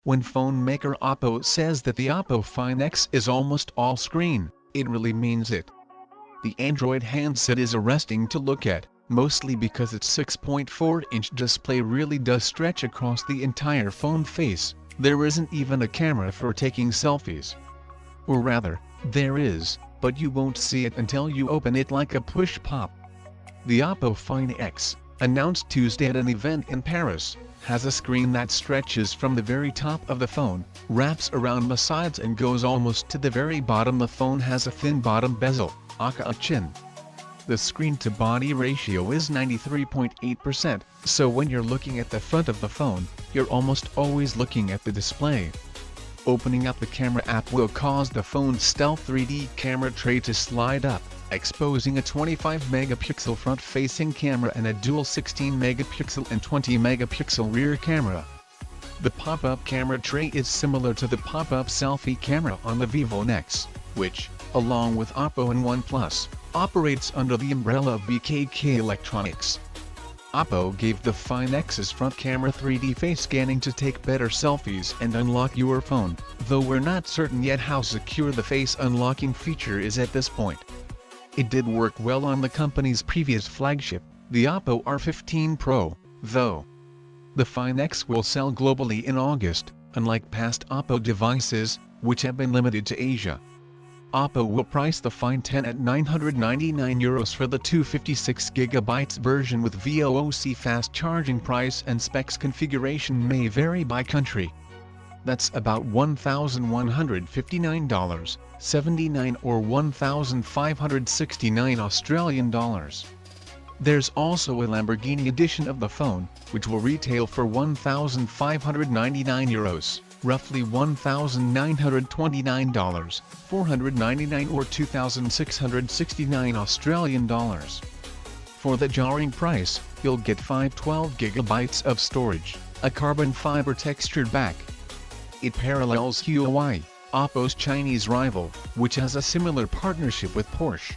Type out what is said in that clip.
When phone maker Oppo says that the Oppo Find X is almost all screen, it really means it. The Android handset is arresting to look at, mostly because its 6.4-inch display really does stretch across the entire phone face. There isn't even a camera for taking selfies. Or rather, there is, but you won't see it until you open it like a push pop. The Oppo Find X, announced Tuesday at an event in Paris, has a screen that stretches from the very top of the phone, wraps around the sides and goes almost to the very bottom. The phone has a thin bottom bezel, aka a chin. The screen-to-body ratio is 93.8%, so when you're looking at the front of the phone, you're almost always looking at the display. Opening up the camera app will cause the phone's stealth 3D camera tray to slide up, exposing a 25-megapixel front-facing camera and a dual 16-megapixel and 20-megapixel rear camera. The pop-up camera tray is similar to the pop-up selfie camera on the Vivo Nex, which, along with Oppo and OnePlus, operates under the umbrella of BKK Electronics. Oppo gave the Find X's front camera 3D face scanning to take better selfies and unlock your phone, though we're not certain yet how secure the face unlocking feature is at this point. It did work well on the company's previous flagship, the Oppo R15 Pro, though. The Find X will sell globally in August, unlike past Oppo devices, which have been limited to Asia. Oppo will price the Find X at €999 for the 256GB version with VOOC fast charging. Price and specs configuration may vary by country. That's about $1,159.79 or $1,569 Australian dollars. There's also a Lamborghini edition of the phone, which will retail for €1,599, roughly $1,929, $499 or $2,669 Australian dollars. For the jarring price, you'll get 512GB of storage, a carbon fiber textured back. It parallels Huawei, Oppo's Chinese rival, which has a similar partnership with Porsche.